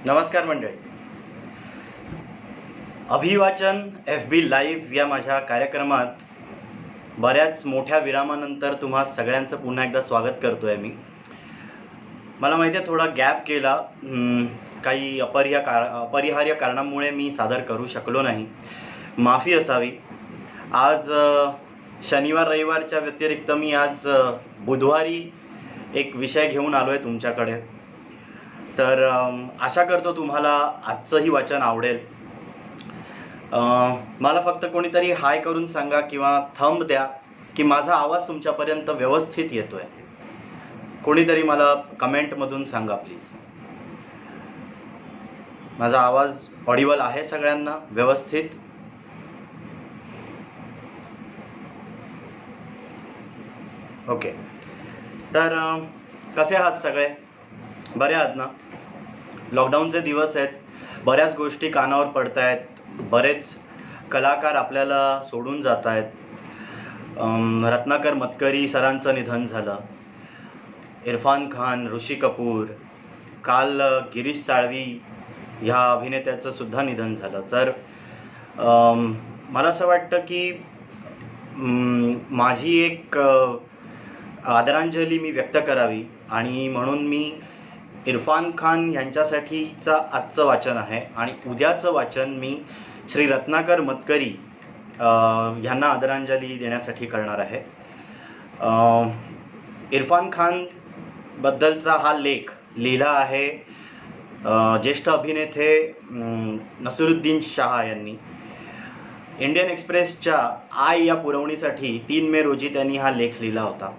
नमस्कार मंडळी. अभिवाचन FB लाईव्ह या माझ्या कार्यक्रमात बऱ्याच मोठ्या विरामानंतर तुम्हा सगळ्यांचं पुन्हा एकदा स्वागत करतोय मी. मला माहिती आहे थोडा गॅप केला, काही अपरिहार्य कारणामुळे मी सादर करू शकलो नाही, माफी असावी. आज शनिवार रविवारच्या व्यतिरिक्त मी आज बुधवारी एक विषय घेऊन आलो आहे तुमच्याकडे. तर आशा करतो तुम्हाला आजचंही वाचन आवडेल. मला फक्त कोणीतरी हाय करून सांगा किंवा थंब द्या की माझा आवाज तुमच्यापर्यंत व्यवस्थित येतोय. कोणीतरी मला कमेंटमधून सांगा प्लीज. माझा आवाज ऑडिबल आहे सगळ्यांना व्यवस्थित? ओके. तर कसे आहात सगळे? बरे आहात ना? लॉकडाऊनचे दिवस आहेत, बऱ्याच गोष्टी कानावर पडत आहेत, बरेच कलाकार आपल्याला सोडून जात आहेत. रत्नाकर मतकरी सरांचं निधन झालं, इरफान खान, ऋषी कपूर, काल गिरीश साळवी ह्या अभिनेत्याचं सुद्धा निधन झालं. तर मला असं वाटतं की माझी एक आदरांजली मी व्यक्त करावी आणि म्हणून मी इरफान खान यांच्यासाठीचं आजचं वाचन आहे आणि उद्याचं वाचन मी श्री रत्नाकर मतकरी यांना आदरांजली देण्यासाठी करणार आहे. इरफान खानबद्दलचा हा लेख लिहिला आहे ज्येष्ठ अभिनेते नसीरुद्दीन शाह यांनी. इंडियन एक्सप्रेसच्या आय या पुरवणीसाठी 3 मे रोजी त्यांनी हा लेख लिहिला होता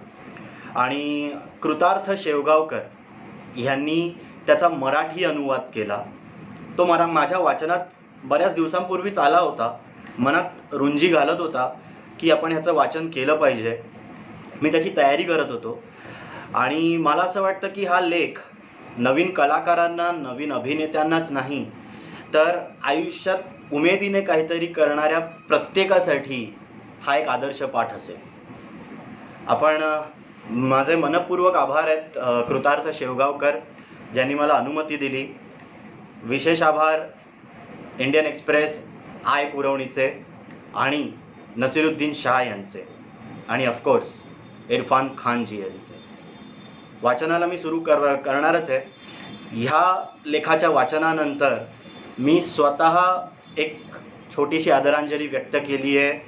आणि कृतार्थ शेवगावकर यांनी त्याचा मराठी अनुवाद केला. तो माझ्या वाचनात बऱ्याच दिवसांपूर्वीच आला होता, मनात रुंजी घालत होता की आपण ह्याचं वाचन केलं पाहिजे. मी त्याची तयारी करत होतो आणि मला असं वाटतं की हा लेख नवीन कलाकारांना, नवीन अभिनेत्यांनाच नाही तर आयुष्यात उमेदीने काहीतरी करणाऱ्या प्रत्येकासाठी हा एक आदर्श पाठ असेल. माझे मनपूर्वक आभार आहेत कृतार्थ शेवगावकर ज्यांनी मला अनुमती दिली. विशेष आभार इंडियन एक्सप्रेस आय पुरवणीचे आणि नसीरुद्दीन शाह यांचे आणि ऑफकोर्स इरफान खानजी यांचे. वाचनाला मी सुरू करणारच आहे. ह्या लेखाच्या वाचनानंतर मी स्वतः एक छोटीशी आदरांजली व्यक्त केली आहे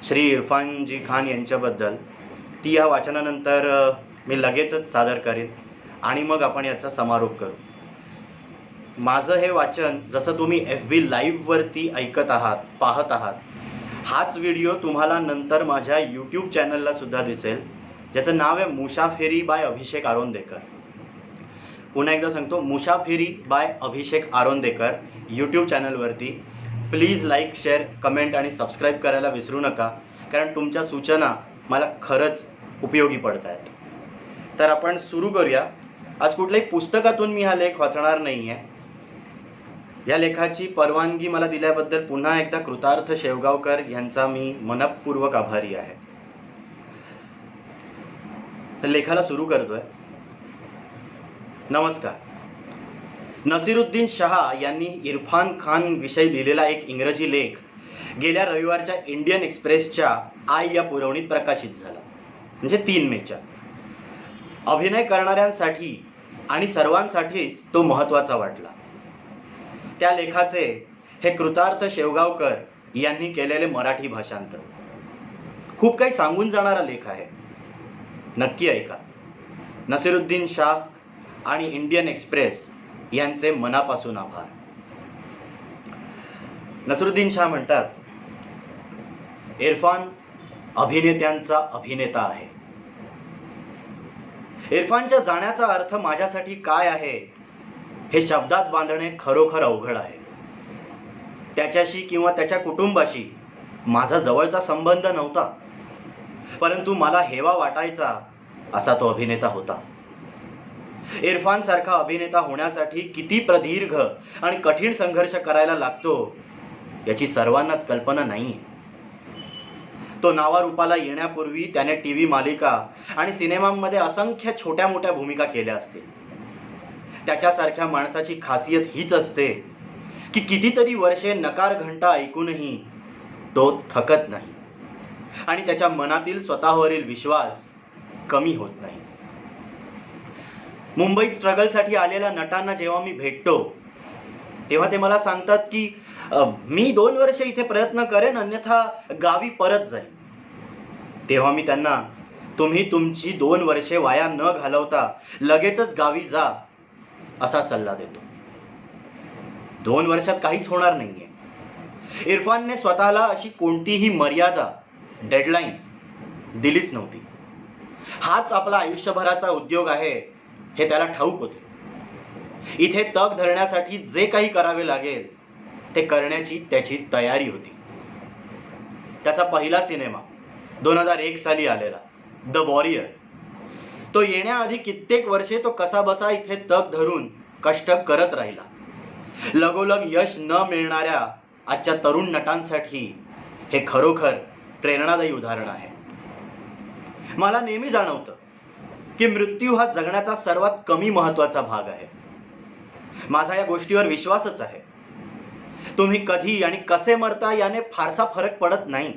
श्री इरफानजी खान यांच्याबद्दल. ती ह्या वाचनानंतर मी लगेचच सादर करेन आणि मग आपण याचा समारोप करू. माझं हे वाचन जसं तुम्ही FB लाईव्हवरती ऐकत आहात, पाहत आहात, हाच व्हिडिओ तुम्हाला नंतर माझ्या YouTube चॅनलला सुद्धा दिसेल ज्याचं नाव आहे मुसाफिरी बाय अभिषेक आरोंदेकर. पुन्हा एकदा सांगतो, मुसाफिरी बाय अभिषेक आरोंदेकर YouTube चॅनलवरती. प्लीज लाईक, शेअर, कमेंट आणि सबस्क्राईब करायला विसरू नका, कारण तुमच्या सूचना मला खरंच उपयोगी पडत आहेत. तर आपण सुरू करूया. आज कुठल्याही पुस्तकातून मी हा लेख वाचणार नाही आहे. या लेखाची परवानगी मला दिल्याबद्दल पुन्हा एकदा कृतार्थ शेवगावकर यांचा मी मनपूर्वक आभारी आहे. तर लेखाला सुरू करतोय. नमस्कार. नसीरुद्दीन शाह यांनी इरफान खान विषयी लिहिलेला एक इंग्रजी लेख गेल्या रविवारच्या इंडियन एक्सप्रेसच्या आय या पुरवणीत प्रकाशित झाला, म्हणजे 3 मेच्या. अभिनय करणाऱ्यांसाठी आणि सर्वांसाठीच तो महत्त्वाचा वाटला. त्या लेखाचे हे कृतार्थ शेवगावकर यांनी केलेले मराठी भाषांतर. खूप काही सांगून जाणारा लेख आहे, नक्की ऐका. नसीरुद्दीन शाह आणि इंडियन एक्सप्रेस यांचे मनापासून आभार. नसीरुद्दीन शाह म्हणतात, इरफान अभिनेत्यांचा अभिनेता आहे. इरफानच्या जाण्याचा अर्थ माझ्यासाठी काय आहे हे शब्दात बांधणे खरोखर अवघड आहे. त्याच्याशी किंवा त्याच्या कुटुंबाशी माझा जवळचा संबंध नव्हता, परंतु मला हेवा वाटायचा असा तो अभिनेता होता. इरफान सारखा अभिनेता होण्यासाठी किती प्रदीर्घ आणि कठीण संघर्ष करायला लागतो याची सर्वांनाच कल्पना नाही. तो नावारूपाला येण्यापूर्वी त्याने टीव्ही मालिका आणि सिनेमांमध्ये असंख्य छोट्या मोठ्या भूमिका केल्या असतील. त्याच्यासारख्या माणसाची खासियत हीच असते की कितीतरी वर्षे नकार घंटा ऐकूनही तो थकत नाही आणि त्याच्या मनातील स्वतःवरील विश्वास कमी होत नाही. मुंबईत स्ट्रगलसाठी आलेल्या नटांना जेव्हा मी भेटतो तेव्हा ते मला सांगतात की मी 2 वर्ष इथे प्रयत्न करेन, अन्यथा गावी परत जाईन. तेव्हा मी त्यांना तुम्ही तुमची 2 वर्षे वाया न घालवता लगेचच गावी जा असा सल्ला देतो. 2 वर्षात काहीच होणार नाहीये. इरफानने स्वतःला अशी कोणतीही मर्यादा, डेडलाईन दिलीच नव्हती. हाच आपला आयुष्यभराचा उद्योग आहे हे त्याला ठाऊक होते. इथे तग धरण्यासाठी जे काही करावे लागेल ते करण्याची त्याची तयारी होती. त्याचा पहिला सिनेमा 2001 साली आलेला, द वॉरियर. तो येण्याआधी कित्येक वर्षे तो कसाबसा इथे तग धरून कष्ट करत राहिला. लगोलग यश न मिळणाऱ्या आजच्या तरुण नटांसाठी हे खरोखर प्रेरणादायी उदाहरण आहे. मला नेहमी जाणवतं की मृत्यू हा जगण्याचा सर्वात कमी महत्वाचा भाग आहे. माझा या गोष्टीवर विश्वासच आहे. तुम्ही कधी आणि कसे मरता याने फारसा फरक पडत नाही.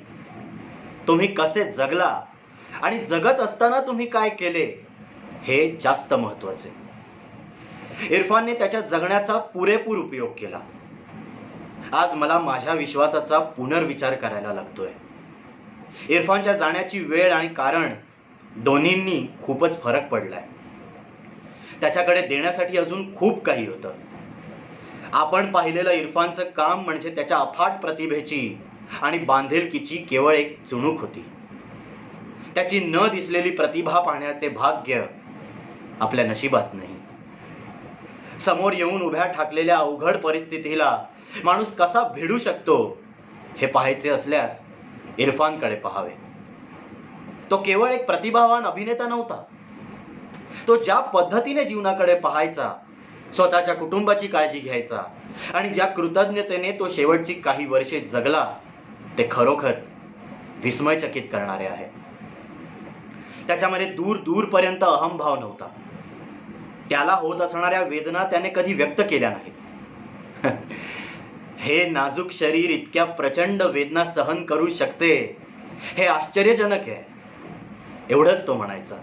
तुम्ही कसे जगला आणि जगत असताना तुम्ही काय केले हे जास्त महत्वाचे. इरफानने त्याच्या जगण्याचा पुरेपूर उपयोग केला. आज मला माझ्या विश्वासाचा पुनर्विचार करायला लागतोय. इरफानच्या जाण्याची वेळ आणि कारण दोन्हींनी खूपच फरक पडलाय. त्याच्याकडे देण्यासाठी अजून खूप काही होतं. आपण पाहिलेलं इरफानचं काम म्हणजे त्याच्या अफाट प्रतिभेची आणि बांधिलकीची केवळ एक चुणूक होती. त्याची न दिसलेली प्रतिभा पाहण्याचे भाग्य आपल्या नशिबात नाही. समोर येऊन उभ्या ठाकलेल्या अवघड परिस्थितीला माणूस कसा भिडू शकतो हे पाहायचे असल्यास इरफानकडे पाहावे. तो केवळ एक प्रतिभावान अभिनेता नव्हता. तो ज्या पद्धतीने जीवनाकडे पाहायचा, स्वतःच्या कुटुंबाची काळजी घ्यायचा आणि ज्या कृतज्ञतेने तो शेवटची काही वर्षे जगला ते खरोखर विस्मयचकित करणारे आहे. त्याच्यामध्ये दूर दूरपर्यंत अहंभाव नव्हता. त्याला होत असणाऱ्या वेदना त्याने कधी व्यक्त केल्या नाहीत. हे नाजूक शरीर इतक्या प्रचंड वेदना सहन करू शकते हे आश्चर्यजनक आहे, एवढंच तो म्हणायचा.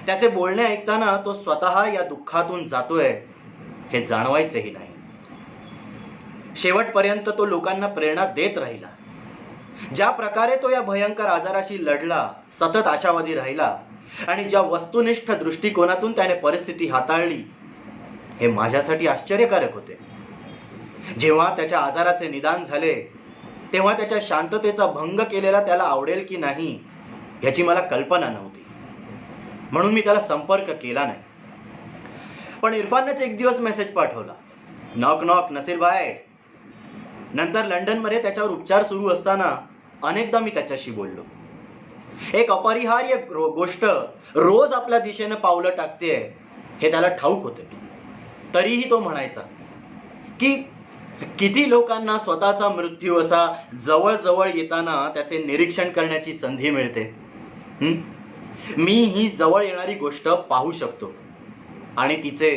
त्याचे बोलणे ऐकताना तो स्वतः या दुःखातून जातोय हे जाणवायचेही नाही. शेवटपर्यंत तो लोकांना प्रेरणा देत राहिला. ज्या प्रकारे तो या भयंकर आजाराशी लढला, सतत आशावादी राहिला आणि ज्या वस्तुनिष्ठ दृष्टिकोनातून त्याने परिस्थिती हाताळली हे माझ्यासाठी आश्चर्यकारक होते. जेव्हा त्याच्या आजाराचे निदान झाले तेव्हा त्याच्या शांततेचा भंग केलेला त्याला आवडेल की नाही याची मला कल्पना नव्हती. म्हणून मी त्याला संपर्क केला नाही. पण इरफाननेच एक दिवस मेसेज पाठवला, नॉक नॉक नसीर भाई. नंतर लंडनमध्ये त्याच्यावर उपचार सुरू असताना अनेकदा मी त्याच्याशी बोललो. एक अपरिहार्य गोष्ट रोज आपल्या दिशेने पावलं टाकते हे त्याला ठाऊक होते. तरीही तो म्हणायचा की किती लोकांना स्वतःचा मृत्यू असा जवळ येताना त्याचे निरीक्षण करण्याची संधी मिळते. मी ही जवळ येणारी गोष्ट पाहू शकतो आणि तिचे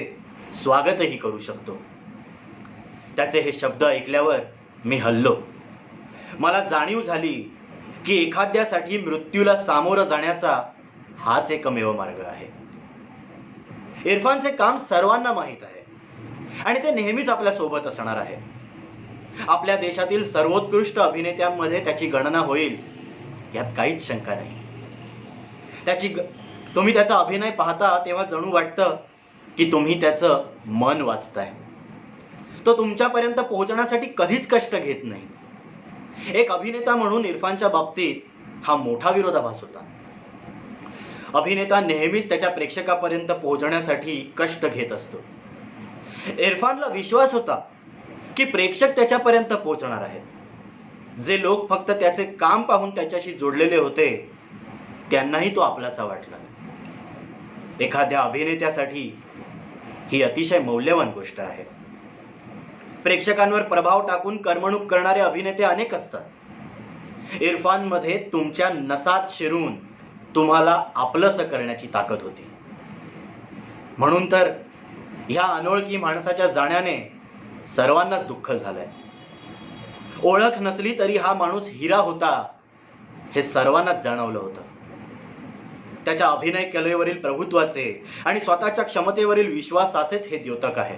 स्वागतही करू शकतो. त्याचे हे शब्द ऐकल्यावर मी हललो. मला जाणीव झाली की एखाद्यासाठी मृत्यूला सामोरं जाण्याचा हाच एकमेव मार्ग आहे. इरफानचे काम सर्वांना माहीत आहे आणि ते नेहमीच आपल्या सोबत असणार आहे. आपल्या देशातील सर्वोत्कृष्ट अभिनेत्यांमध्ये त्याची गणना होईल यात काहीच शंका नाही. तुम्ही त्याचा अभिनय पाहता तेव्हा जणू वाटतं की तुम्ही त्याचं मन वाचताय. तो तुमच्यापर्यंत पोहोचण्यासाठी कधीच कष्ट घेत नाही. एक अभिनेता म्हणून इरफानच्या बाबतीत हा मोठा विरोधाभास होता. अभिनेता नेहमीच त्याच्या प्रेक्षकापर्यंत पोहोचण्यासाठी कष्ट घेत असतो. इरफानला विश्वास होता की प्रेक्षक त्याच्यापर्यंत पोहोचणार आहेत. जे लोक फक्त त्याचे काम पाहून त्याच्याशी जोडलेले होते त्यांनाही तो आपलासा वाटला. एखाद्या अभिनेत्यासाठी ही अतिशय मौल्यवान गोष्ट आहे. प्रेक्षकांवर प्रभाव टाकून करमणूक करणारे अभिनेते अनेक असतात. इरफानमध्ये तुमच्या नसात शिरून तुम्हाला आपलंसं करण्याची ताकद होती. म्हणून तर ह्या अनोळखी माणसाच्या जाण्याने सर्वांनाच दुःख झालंय. ओळख नसली तरी हा माणूस हिरा होता हे सर्वांनाच जाणवलं होतं. त्याच्या अभिनय कलेवरील प्रभुत्वाचे आणि स्वतःच्या क्षमतेवरील विश्वासाचेच हे द्योतक आहे.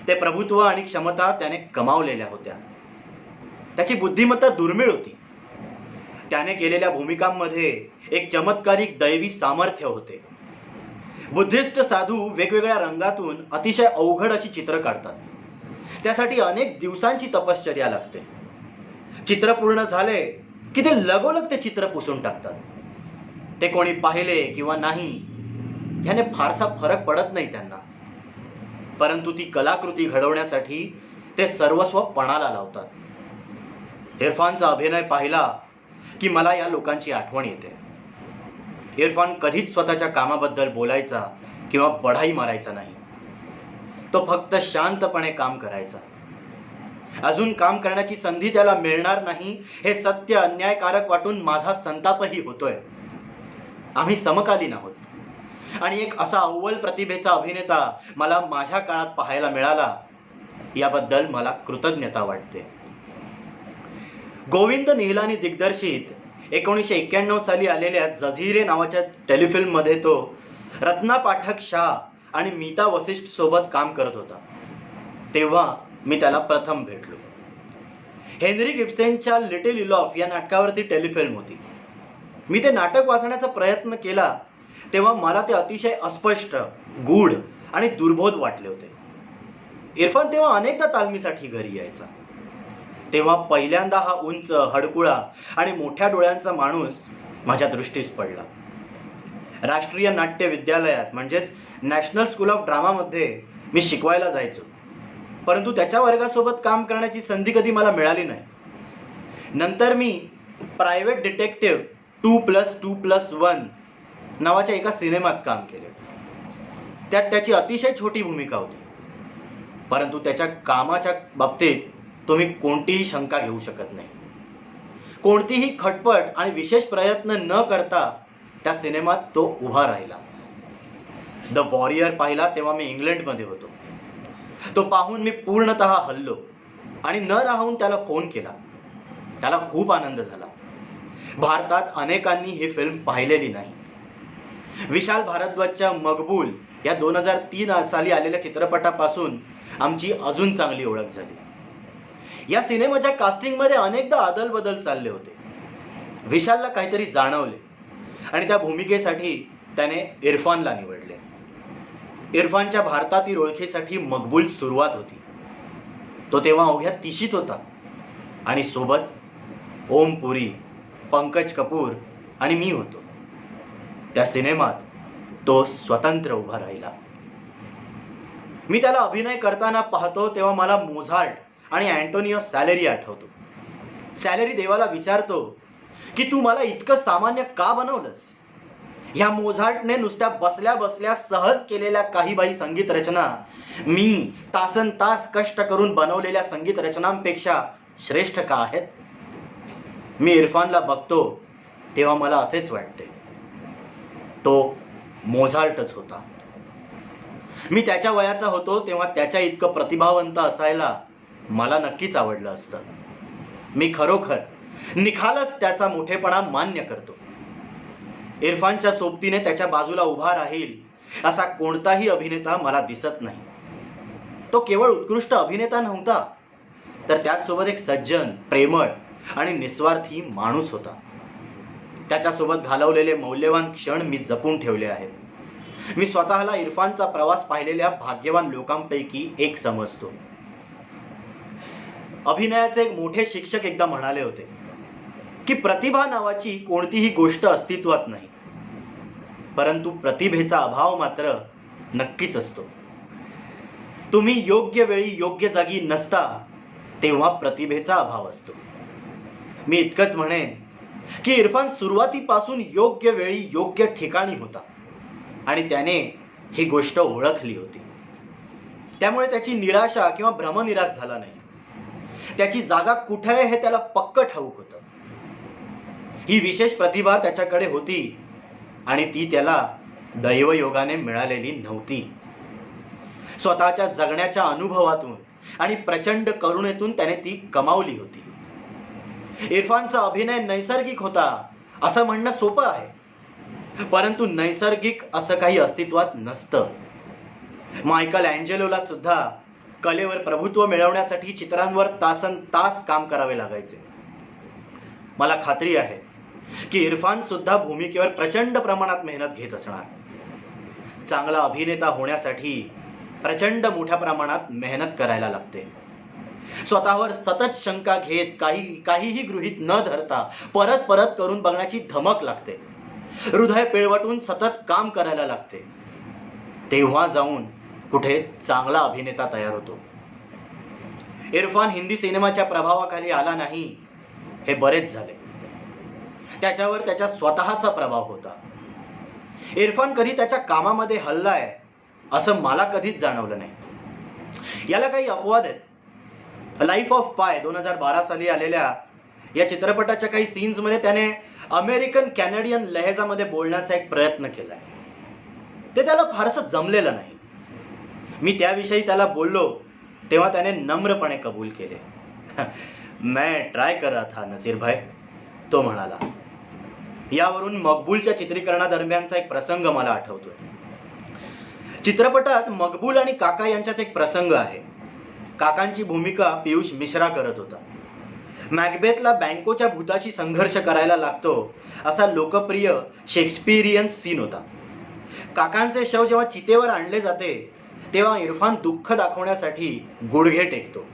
ते प्रभुत्व आणि क्षमता त्याने कमावलेल्या होत्या. त्याची बुद्धिमत्ता दुर्मिळ होती. त्याने केलेल्या भूमिकांमध्ये एक चमत्कारिक दैवी सामर्थ्य होते. बुद्धिस्ट साधू वेगवेगळ्या रंगातून अतिशय अवघड अशी चित्र काढतात. त्यासाठी अनेक दिवसांची तपश्चर्या लागते. चित्र पूर्ण झाले की ते लगोलग ते चित्र पुसून टाकतात. ते कोणी पाहिले किंवा नाही याने फारसा फरक पडत नाही त्यांना, परंतु ती कलाकृती घडवण्यासाठी ते सर्वस्व पणाला लावतात. इरफानचा अभिनय पाहिला की मला या लोकांची आठवण येते. इरफान कधीच स्वतःच्या कामाबद्दल बोलायचा किंवा बढाई मारायचा नाही. तो फक्त शांतपणे काम करायचा. अजून काम करण्याची संधी त्याला मिळणार नाही हे सत्य अन्यायकारक वाटून माझा संतापही होतोय. आम्ही समकालीन आहोत आणि एक असा अव्वल प्रतिभेचा अभिनेता मला माझ्या काळात पाहायला मिळाला याबद्दल मला कृतज्ञता वाटते. गोविंद निहलानी दिग्दर्शित 1991 साली आलेल्या जझिरे नावाच्या टेलिफिल्ममध्ये तो रत्ना पाठक शाह आणि मीता वसिष्ठ सोबत काम करत होता. तेव्हा मी त्याला प्रथम भेटलो. हेनरिक इब्सेनच्या लिटिल इलॉफ या नाटकावरती टेलिफिल्म होती. मी ते नाटक वाचण्याचा प्रयत्न केला तेव्हा मला ते अतिशय अस्पष्ट, गूढ आणि दुर्बोध वाटले होते. इरफान तेव्हा अनेकदा तालमीसाठी घरी यायचा. तेव्हा पहिल्यांदा हा उंच, हडकुळा आणि मोठ्या डोळ्यांचा माणूस माझ्या दृष्टीस पडला. राष्ट्रीय नाट्य विद्यालयात म्हणजेच नॅशनल स्कूल ऑफ ड्रामामध्ये मी शिकवायला जायचो, परंतु त्याच्या वर्गासोबत काम करण्याची संधी कधी मला मिळाली नाही. नंतर मी प्रायव्हेट डिटेक्टिव्ह 2+2+1 नावाच्या एका सिनेमात काम केले. त्यात त्याची अतिशय छोटी भूमिका होती, परंतु त्याच्या कामाच्या बाबतीत तुम्ही कोणतीही शंका घेऊ शकत नाही. कोणतीही खटपट आणि विशेष प्रयत्न न करता त्या सिनेमात तो उभा राहिला. द वॉरियर पाहिला तेव्हा मी इंग्लंडमध्ये होतो. तो पाहून मी पूर्णतः हललो आणि न राहून त्याला फोन केला. त्याला खूप आनंद झाला. भारतात अनेकांनी ही फिल्म पाहिलेली नाही. विशाल भारद्वाजच्या मकबूल या 2003 साली आलेल्या चित्रपटापासून आमची अजून चांगली ओळख झाली. या सिनेमाच्या कास्टिंगमध्ये अनेकदा अदलबदल चालले होते. विशालला काहीतरी जाणवले आणि त्या भूमिकेसाठी त्याने इरफानला निवडले. इरफानच्या भारतातील ओळखीसाठी मकबूल सुरुवात होती. तो तेव्हा अवघ्या 30शीत होता आणि सोबत ओम पुरी, पंकज कपूर आणि मी होतो. त्या सिनेमात तो स्वतंत्र उभा राहिला. मी त्याला अभिनय करताना पाहतो तेव्हा मला मोझार्ट आणि अँटोनियो सॅलेरी आठवतो. सॅलेरी देवाला विचारतो की तू मला इतकं सामान्य का बनवलंस. ह्या मोझार्टने नुसत्या बसल्या बसल्या सहज केलेल्या काही बाई संगीत रचना मी तासन तास कष्ट करून बनवलेल्या संगीत रचनांपेक्षा श्रेष्ठ का आहेत. मी इरफानला बघतो तेव्हा मला असेच वाटते. तो मोझार्टच होता. मी त्याच्या वयाचा होतो तेव्हा त्याच्या इतकं प्रतिभावंत असायला मला नक्कीच आवडलं असतं. मी खरोखर निखालस त्याचा मोठेपणा मान्य करतो. इरफानच्या सोबतीने त्याच्या बाजूला उभा राहील असा कोणताही अभिनेता मला दिसत नाही. तो केवळ उत्कृष्ट अभिनेता नव्हता, तर त्याचसोबत एक सज्जन, प्रेमळ आणि निस्वार्थी माणूस होता. त्याच्यासोबत घालवलेले मौल्यवान क्षण मी जपून ठेवले आहेत. मी स्वतःला इरफानचा प्रवास पाहिलेल्या भाग्यवान लोकांपैकी एक समजतो. अभिनयाचे एक मोठे शिक्षक एकदा म्हणाले होते की प्रतिभा नावाची कोणतीही गोष्ट अस्तित्वात नाही, परंतु प्रतिभेचा अभाव मात्र नक्कीच असतो. तुम्ही योग्य वेळी योग्य जागी नसता तेव्हा प्रतिभेचा अभाव असतो. मी इतकंच म्हणेन की इरफान सुरुवातीपासून योग्य वेळी योग्य ठिकाणी होता आणि त्याने ही गोष्ट ओळखली होती. त्यामुळे त्याची निराशा किंवा भ्रमनिराश झाला नाही. त्याची जागा कुठे आहे हे त्याला पक्क ठाऊक होतं. ही विशेष प्रतिभा त्याच्याकडे होती आणि ती त्याला दैवयोगाने मिळालेली नव्हती. स्वतःच्या जगण्याच्या अनुभवातून आणि प्रचंड करुणेतून त्याने ती कमावली होती. इरफानचा अभिनय नैसर्गिक होता असं म्हणणं सोपं आहे, परंतु नैसर्गिक असं काही अस्तित्वात नसतं. मायकल अँजेलोला सुद्धा कलेवर प्रभुत्व मिळवण्यासाठी चित्रांवर तासन तास काम करावे लागायचे. मला खात्री आहे की इरफान सुद्धा भूमिकेवर प्रचंड प्रमाणात मेहनत घेत असणार. चांगला अभिनेता होण्यासाठी प्रचंड मोठ्या प्रमाणात मेहनत करायला लागते. स्वतःवर सतत शंका घेत काहीही गृहीत न धरता परत परत करून बघण्याची धमक लागते. हृदय पिळवटून सतत काम करायला लागते. तेव्हा जाऊन कुठे चांगला अभिनेता तयार होतो. इरफान हिंदी सिनेमाच्या प्रभावाखाली आला नाही हे बरेच झाले. त्याच्यावर त्याच्या स्वतःचा प्रभाव होता. इरफान कधी त्याच्या कामामध्ये हललाय असं मला कधीच जाणवलं नाही. याला काही अपवाद आहेत. लाईफ ऑफ पाय 2012 साली आलेल्या या चित्रपटाच्या काही सीन्समध्ये त्याने अमेरिकन कॅनेडियन लहेजामध्ये बोलण्याचा एक प्रयत्न केलाय. ते त्याला फारसं जमलेलं नाही. मी त्याविषयी त्याला बोललो तेव्हा त्याने नम्रपणे कबूल केले. मैं ट्राय कर रहा था नसीर भाई, तो म्हणाला. यावरून मकबूलच्या चित्रीकरणादरम्यानचा एक प्रसंग मला आठवतोय. चित्रपटात मकबूल आणि काका यांच्यात एक प्रसंग आहे. काकांची भूमिका पियुष मिश्रा करत होता. मॅकबेथला बँकोच्या भूताशी संघर्ष करायला लागतो असा लोकप्रिय शेक्सपिरियन सीन होता. काकांचे शव जेव्हा चितेवर आणले जाते तेव्हा इरफान दुःख दाखवण्यासाठी गुडघे टेकतो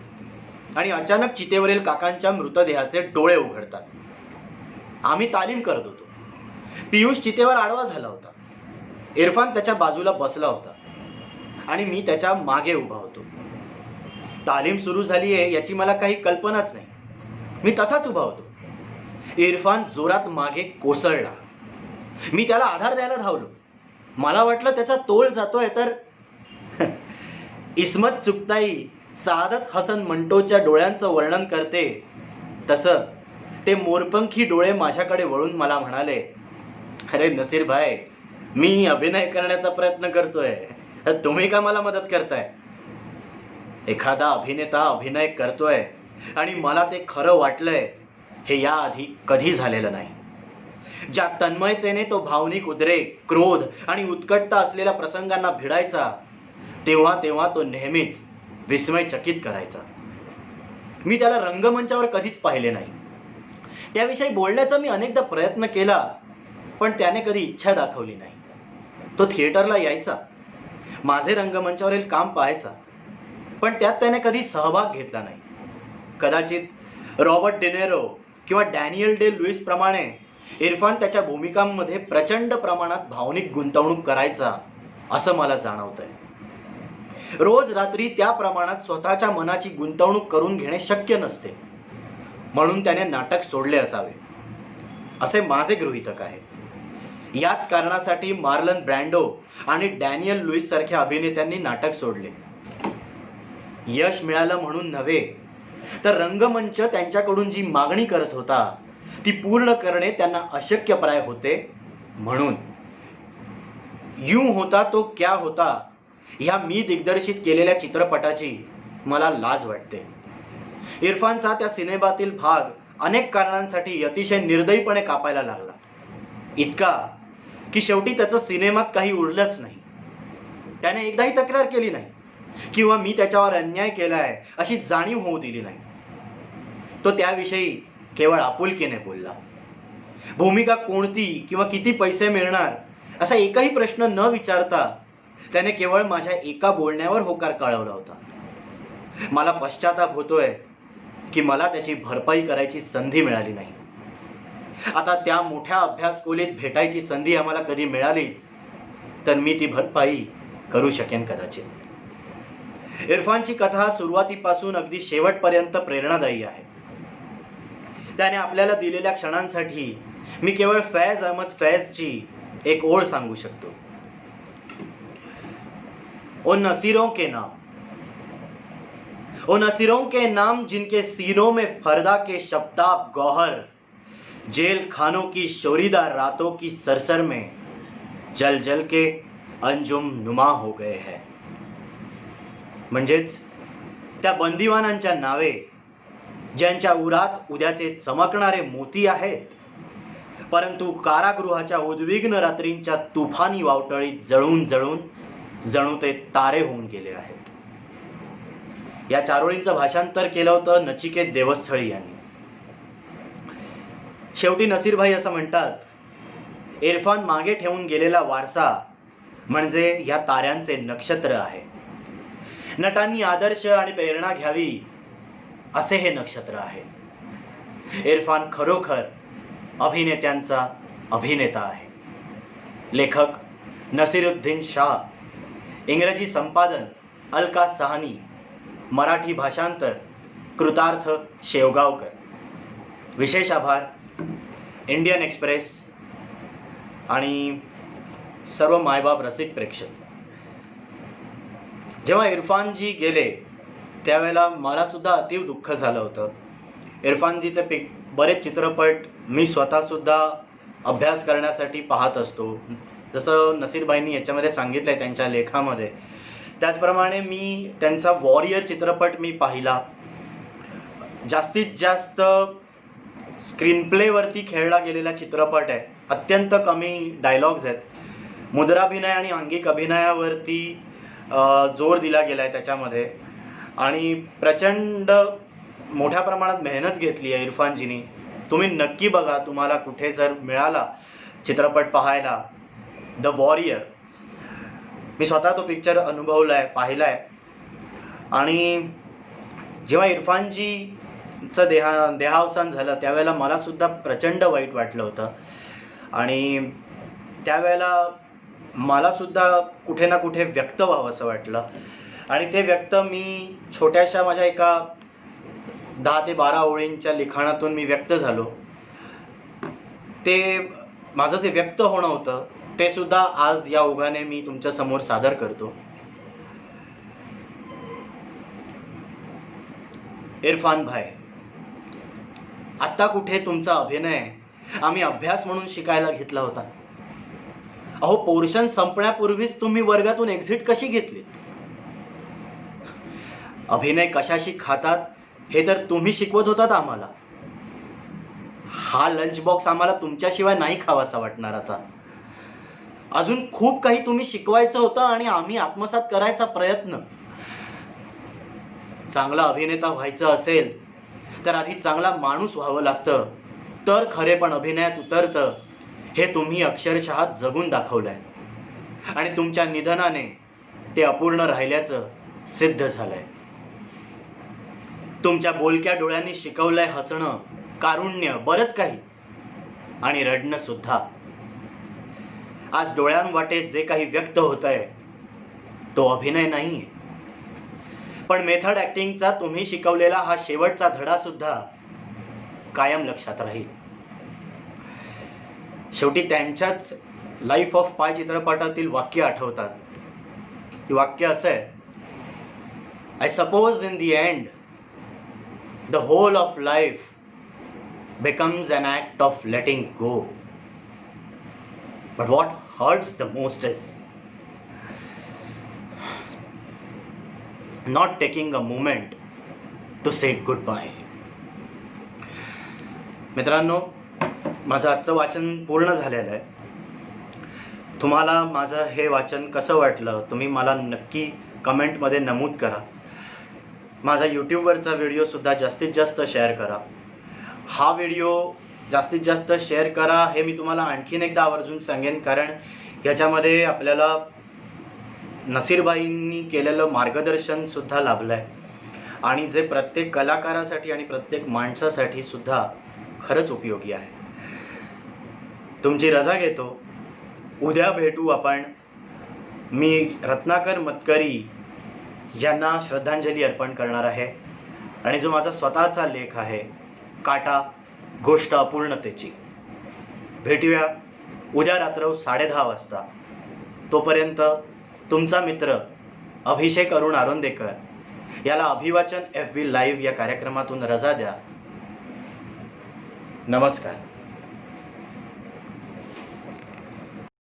आणि अचानक चितेवरील काकांच्या मृतदेहाचे डोळे उघडतात. आम्ही तालीम करत होतो. पियुष चितेवर आडवा झाला होता. इरफान त्याच्या बाजूला बसला होता आणि मी त्याच्या मागे उभा होतो. तालीम सुरू झाली आहे याची मला काही कल्पनाच नाही. मी तसाच उभा होतो. इरफान जोरात मागे कोसळला. मी त्याला आधार द्यायला धावलो. मला वाटलं त्याचा तोल जातोय तर इस्मत चुगताई सादत हसन मंटोच्या डोळ्यांचं वर्णन करते तसं ते मोरपंखी डोळे माझ्याकडे वळून मला म्हणाले, अरे नसीर भाई, मी अभिनय करण्याचा प्रयत्न करतोय, तुम्ही का मला मदत करताय? एखादा अभिनेता अभिनय करतोय आणि मला ते खरं वाटलंय हे याआधी कधी झालेलं नाही. ज्या तन्मयतेने तो भावनिक उद्रेक, क्रोध आणि उत्कटता असलेल्या प्रसंगांना भिडायचा तेव्हा तेव्हा तो नेहमीच विस्मयचकित करायचा. मी त्याला रंगमंचावर कधीच पाहिले नाही. त्याविषयी बोलण्याचा मी अनेकदा प्रयत्न केला पण त्याने कधी इच्छा दाखवली नाही. तो थिएटरला यायचा, माझे रंगमंचावरील काम पाहायचा, पण त्यात त्याने कधी सहभाग घेतला नाही. कदाचित रॉबर्ट डिनेरो किंवा डॅनियल डे लुईस प्रमाणे इरफान त्याच्या भूमिकांमध्ये प्रचंड प्रमाणात भावनिक गुंतवणूक करायचा असं मला जाणवतंय. रोज रात्री त्या प्रमाणात स्वतःच्या मनाची गुंतवणूक करून घेणे शक्य नसते, म्हणून त्याने नाटक सोडले असावे असे माझे गृहीतक आहे. याच कारणासाठी मार्लन ब्रँडो आणि डॅनियल लुईस सारख्या अभिनेत्यांनी नाटक सोडले. यश मिळालं म्हणून नव्हे, तर रंगमंच त्यांच्याकडून जी मागणी करत होता ती पूर्ण करणे त्यांना अशक्यप्राय होते. म्हणून यूं होता तो क्या होता ह्या मी दिग्दर्शित केलेल्या चित्रपटाची मला लाज वाटते. इरफानचा त्या सिनेमातील भाग अनेक कारणांसाठी अतिशय निर्दयीपणे कापायला लागला. इतका की शेवटी त्याचं सिनेमात काही उरलंच नाही. त्याने एकदाही तक्रार केली नाही किंवा मी त्याच्यावर अन्याय केलाय अशी जाणीव होऊ दिली नाही. तो त्याविषयी केवळ आपुलकीने बोलला. भूमिका कोणती किंवा किती पैसे मिळणार असा एकही प्रश्न न विचारता त्याने केवळ माझ्या एका बोलण्यावर होकार कळवला होता. मला पश्चाताप होतोय की मला त्याची भरपाई करायची संधी मिळाली नाही. आता त्या मोठ्या अभ्यास खोलीत भेटायची संधी आम्हाला कधी मिळालीच तर मी ती भरपाई करू शकेन कदाचित. इरफानची कथा सुरुवातीपासून अगदी शेवटपर्यंत प्रेरणादायी आहे. त्याने आपल्याला दिलेल्या क्षणांसाठी मी केवळ फैज अहमद फैजची एक ओळ सांगू शकतो. ओ नसीरों के नाम, ओ नसीरों के नाम जिनके सीनों में फरदा के शब्ताब गौहर जेल खानों की शोरीदार रातों की सरसर में जल जल के अंजुम नुमा हो गए हैं. म्हणजेच त्या बंदिवानांच्या नावे ज्यांच्या उरात उद्याचे चमकणारे मोती आहेत, परंतु कारागृहाच्या उद्विग्न रात्रींच्या तुफानी वावटळीत जळून जळून जणू ते तारे होऊन गेले आहेत. या चारोळींचं भाषांतर केलं होतं नचिकेत देवस्थळी यांनी. शेवटी नसीरभाई असं म्हणतात, इरफान मागे ठेवून गेलेला वारसा म्हणजे ह्या ताऱ्यांचे नक्षत्र आहे. नटांनी आदर्श आणि प्रेरणा घ्यावी असे हे नक्षत्र आहे. इरफान खरोखर अभिनेत्यांचा अभिनेता आहे. लेखक नसीरुद्दीन शाह, इंग्रजी संपादन अलका सहानी, मराठी भाषांतर कृतार्थ शेवगावकर. विशेष आभार इंडियन एक्सप्रेस आणि सर्व मायबाप रसिक प्रेक्षक. जेव्हा इरफानजी गेले त्यावेळेला मला सुद्धा अतीव दुःख झालं होतं. इरफानजीचे बरेच चित्रपट मी स्वतःसुद्धा अभ्यास करण्यासाठी पाहत असतो. जसं नसीरबाईंनी याच्यामध्ये सांगितलं आहे त्यांच्या लेखामध्ये, त्याचप्रमाणे मी त्यांचा वॉरियर चित्रपट मी पाहिला. जास्तीत जास्त स्क्रीनप्लेवरती खेळला गेलेला चित्रपट आहे. अत्यंत कमी डायलॉग्स आहेत. मुद्राभिनय आणि अंगिक अभिनयावरती जोर दिला गेला आहे त्याच्यामध्ये आणि प्रचंड मोठ्या प्रमाणात मेहनत घेतली आहे इरफानजीनी. तुम्ही नक्की बघा, तुम्हाला कुठे जर मिळाला चित्रपट पाहायला द वॉरियर. मी स्वतः तो पिक्चर अनुभवलाय, पाहिलाय. आणि जेव्हा इरफानजीचं देहावसान झालं त्यावेळेला मला सुद्धा प्रचंड वाईट वाटलं होतं आणि त्यावेळेला मला सुद्धा कुठे ना कुठे व्यक्त व्हावं असं वाटलं आणि ते व्यक्त मी छोट्याशा माझ्या एका 10 ते 12 ओळींच्या लिखाणातून मी व्यक्त झालो. ते माझं जे व्यक्त होणं होतं ते सुद्धा आज या ओघाने मी तुमच्या समोर सादर करतो. इरफान भाई, आता कुठे तुमचा अभिनय आम्ही अभ्यास म्हणून शिकायला घेतला होता. अहो, पोर्शन संपण्यापूर्वीच तुम्ही वर्गातून एक्झिट कशी घेतली? अभिनय कशाशी खातात हे तर तुम्ही शिकवत होतात आम्हाला. हा लंच बॉक्स आम्हाला तुमच्याशिवाय नाही खावासा वाटणार आता. अजून खूप काही तुम्ही शिकवायचं होतं आणि आम्ही आत्मसात करायचा प्रयत्न. चांगला अभिनेता व्हायचं असेल तर आधी चांगला माणूस व्हावं लागतं, तर खरेपण अभिनयात उतरतं. हे तुम्ही अक्षरशः जगून दाखवलंय आणि तुमच्या निधनाने ते अपूर्ण राहिल्याचं सिद्ध झालंय. तुमच्या बोलक्या डोळ्यांनी शिकवलंय हसणं, कारुण्य, बरंच काही आणि रडणं सुद्धा. आज डोळ्यांवाटे जे काही व्यक्त होतंय तो अभिनय नाहीये, पण मेथड ऍक्टिंगचा तुम्ही शिकवलेला हा शेवटचा धडा सुद्धा कायम लक्षात राहील. शेवटी त्यांच्याच लाईफ ऑफ पाय चित्रपटातील वाक्य आठवतात. ती वाक्य असं आहे, I suppose in the end the whole of life becomes an act of letting go. But what hurts the most is not taking a moment to say goodbye. मित्रांनो, माझं आजचं वाचन पूर्ण झालेलं आहे. तुम्हाला माझं हे वाचन कसं वाटलं तुम्ही मला नक्की कमेंटमध्ये नमूद करा. माझा यूट्यूबवरचा व्हिडिओसुद्धा जास्तीत जास्त शेअर करा. हा व्हिडिओ जास्तीत जास्त शेअर करा हे मी तुम्हाला आणखीन एकदा आवर्जून सांगेन, कारण याच्यामध्ये आपल्याला नसीरबाईंनी केलेलं मार्गदर्शनसुद्धा लाभलं आहे आणि जे प्रत्येक कलाकारासाठी आणि प्रत्येक माणसासाठी सुद्धा खरंच उपयोगी आहे. तुमची रजा घेतो. उद्या भेटू आपण. मी रत्नाकर मतकरी यांना श्रद्धांजली अर्पण करणार आहे आणि जो माझा स्वतःचा लेख आहे काटा, गोष्ट अपूर्णतेची, भेटूया उद्या रात्र 10:30 वाजता. तोपर्यंत तुमचा मित्र अभिषेक अरुण आरोंदेकर याला अभिवाचन FB लाईव्ह या कार्यक्रमातून रजा द्या. नमस्कार.